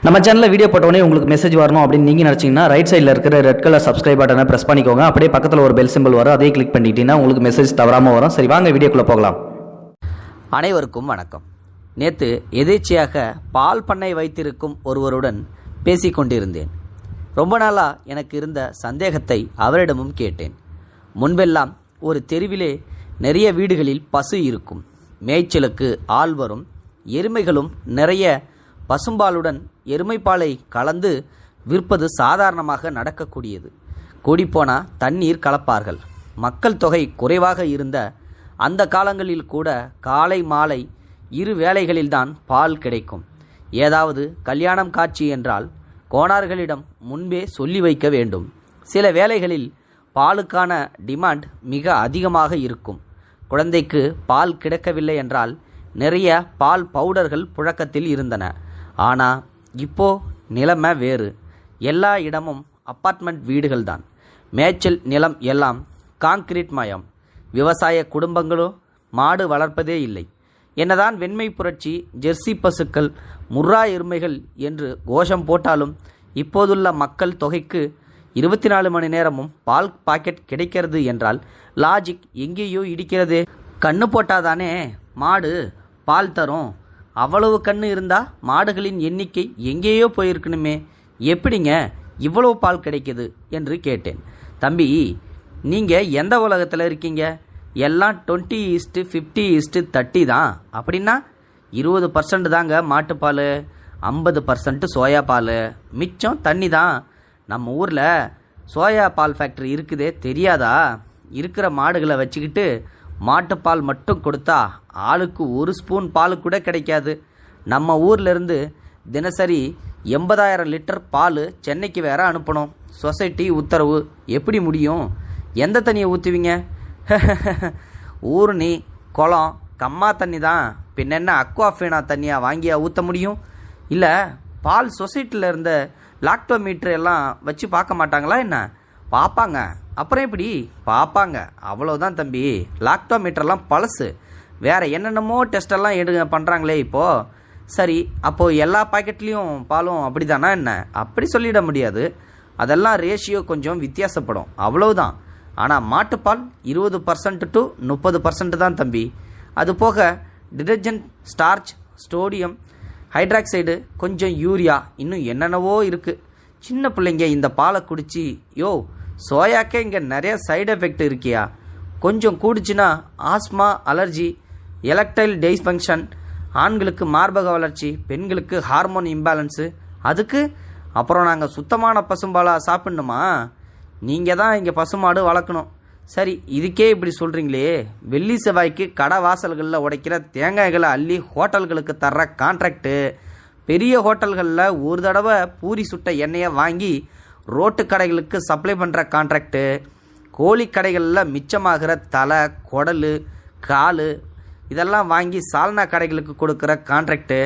நம்ம சேனலில் வீடியோ போட்டோடனே உங்களுக்கு மெசேஜ் வரணும் அப்படின்னு நீங்கள் நினச்சிங்கன்னா ரைட் சைடில் இருக்கிற ரெட் கலர் சப்ஸ்கிரைப் பட்டனை ப்ரெஸ் பண்ணிக்கோங்க. அப்படியே பக்கத்தில் ஒரு பெல் சிம்பிள் வரும், அதே கிளிக் பண்ணிட்டீங்கன்னா உங்களுக்கு மெசேஜ் தவறாமல் வரும். சரி, வாங்க வீடியோக்குள்ளே போகலாம். அனைவருக்கும் வணக்கம். நேற்று எதேச்சையாக பால் பண்ணை வைத்திருக்கும் ஒருவருடன் பேசிக்கொண்டிருந்தேன். ரொம்ப நாளாக எனக்கு இருந்த சந்தேகத்தை அவரிடமும் கேட்டேன். முன்பெல்லாம் ஒரு தெருவிலே நிறைய வீடுகளில் பசு இருக்கும், மேய்ச்சலுக்கு ஆள் வரும், எருமைகளும் நிறைய பசும்பாலுடன் எருமைப்பாலை கலந்து விற்பது சாதாரணமாக நடக்கக்கூடியது. கூடிப்போனால் தண்ணீர் கலப்பார்கள். மக்கள் தொகை குறைவாக இருந்த அந்த காலங்களில் கூட காலை மாலை இரு வேளைகளில்தான் பால் கிடைக்கும். ஏதாவது கல்யாணம் காட்சி என்றால் கோணார்களிடம் முன்பே சொல்லி வைக்க வேண்டும். சில வேளைகளில் பாலுக்கான டிமாண்ட் மிக அதிகமாக இருக்கும். குழந்தைக்கு பால் கிடைக்கவில்லை என்றால் நிறைய பால் பவுடர்கள் புழக்கத்தில் இருந்தன. ஆனால் இப்போ நிலைமை வேறு. எல்லா இடமும் அப்பார்ட்மெண்ட் வீடுகள் தான். மேய்ச்சல் நிலம் எல்லாம் கான்கிரீட் மயம். விவசாய குடும்பங்களோ மாடு வளர்ப்பதே இல்லை. என்னதான் வெண்மை புரட்சி, ஜெர்சி பசுக்கள், முர்ரா எருமைகள் என்று கோஷம் போட்டாலும் இப்போதுள்ள மக்கள் தொகைக்கு 24 மணி நேரமும் பால் பாக்கெட் கிடைக்கிறது என்றால் லாஜிக் எங்கேயோ இடிக்கிறதே. கண்ணு போட்டாதானே மாடு பால் தரும். அவ்வளவு கண்ணு இருந்தால் மாடுகளின் எண்ணிக்கை எங்கேயோ போயிருக்கணுமே, எப்படிங்க இவ்வளவு பால் கிடைக்கிது என்று கேட்டேன். தம்பி, நீங்கள் எந்த உலகத்தில் இருக்கீங்க? எல்லாம் 20:50:30 தான். அப்படின்னா 20% தாங்க மாட்டுப்பால், 50% சோயா பால், மிச்சம் தண்ணி தான். நம்ம ஊரில் சோயா பால் ஃபேக்ட்ரி இருக்குதே, தெரியாதா? இருக்கிற மாடுகளை வச்சுக்கிட்டு மாட்டுப்பால் மட்டும் கொடுத்தா ஆளுக்கு ஒரு ஸ்பூன் பால் கூட கிடைக்காது. நம்ம ஊர்லேருந்து தினசரி 80,000 லிட்டர் பால் சென்னைக்கு வேற அனுப்பணும். சொசைட்டி உத்தரவு. எப்படி முடியும்? எந்த தண்ணியை ஊற்றுவீங்க? ஊருணி, குளம், கம்மா தண்ணி தான். பின்னென்ன அக்வாஃபீனா தண்ணியாக வாங்கியா ஊற்ற முடியும்? இல்லை பால் சொசைட்டியில் இருந்த லாக்டோமீட்டர் எல்லாம் வச்சு பார்க்க மாட்டாங்களா என்ன? பார்ப்பாங்க. அப்புறம் எப்படி பார்ப்பாங்க? அவ்வளோதான் தம்பி. லாக்டோமீட்டர்லாம் பழசு. வேறு என்னென்னமோ டெஸ்டெல்லாம் பண்ணுறாங்களே இப்போது. சரி, அப்போது எல்லா பாக்கெட்லேயும் பாலும் அப்படி தானா என்ன? அப்படி சொல்லிட முடியாது. அதெல்லாம் ரேஷியோ கொஞ்சம் வித்தியாசப்படும், அவ்வளவுதான். ஆனால் மாட்டுப்பால் 20% to 30% தான் தம்பி. அது போக டிடர்ஜென்ட், ஸ்டார்ச், ஸ்டோடியம் ஹைட்ராக்சைடு, கொஞ்சம் யூரியா, இன்னும் என்னென்னவோ இருக்குது. சின்ன பிள்ளைங்க இந்த பாலை குடிச்சு, சோயாக்கே இங்கே நிறைய சைடு எஃபெக்ட் இருக்கியா? கொஞ்சம் கூடிச்சுன்னா ஆஸ்மா, அலர்ஜி, எலக்டைல் டிஸ்ஃபங்க்ஷன், ஆண்களுக்கு மார்பக வளர்ச்சி, பெண்களுக்கு ஹார்மோன் இம்பேலன்ஸு. அதுக்கு அப்புறம் நாங்கள் சுத்தமான பசும்பாலாக சாப்பிட்ணுமா? நீங்கள் தான் இங்கே பசுமாடு வளர்க்கணும். சரி, இதுக்கே இப்படி சொல்கிறீங்களே, வெள்ளி செவ்வாய்க்கு கடை வாசல்களில் உடைக்கிற தேங்காய்களை அள்ளி ஹோட்டல்களுக்கு தர்ற கான்ட்ராக்டு, பெரிய ஹோட்டல்களில் ஒரு தடவை பூரி சுட்ட எண்ணெயை வாங்கி ரோட்டு கடைகளுக்கு சப்ளை பண்ணுற கான்ட்ராக்டு, கோழி கடைகளில் மிச்சமாகிற தலை, குடல், கால் இதெல்லாம் வாங்கி சால்னா கடைகளுக்கு கொடுக்குற கான்ட்ராக்டு,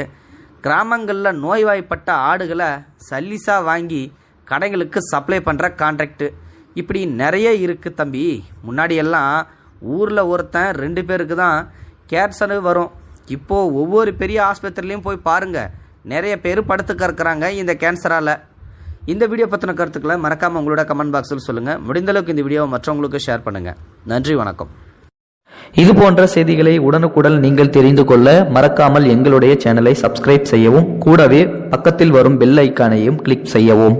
கிராமங்களில் நோய்வாய்ப்பட்ட ஆடுகளை சல்லிஸாக வாங்கி கடைகளுக்கு சப்ளை பண்ணுற கான்ட்ராக்டு, இப்படி நிறைய இருக்குது தம்பி. முன்னாடியெல்லாம் ஊரில் ஒருத்தன் 2 பேருக்கு தான் கேன்சரு வரும். இப்போது ஒவ்வொரு பெரிய ஆஸ்பத்திரிலையும் போய் பாருங்கள், நிறைய பேர் படுத்து கறக்குறாங்க இந்த கேன்சரால். இந்த வீடியோ பற்றின கருத்துக்களை மறக்காமல் உங்களோட கமெண்ட் பாக்ஸில் சொல்லுங்கள். முடிந்தளவுக்கு இந்த வீடியோவை மற்றவங்களுக்கு ஷேர் பண்ணுங்கள். நன்றி, வணக்கம். இது போன்ற செய்திகளை உடனுக்குடன் நீங்கள் தெரிந்து கொள்ள மறக்காமல் எங்களுடைய சேனலை சப்ஸ்கிரைப் செய்யவும், கூடவே பக்கத்தில் வரும் பெல் ஐக்கானையும் கிளிக் செய்யவும்.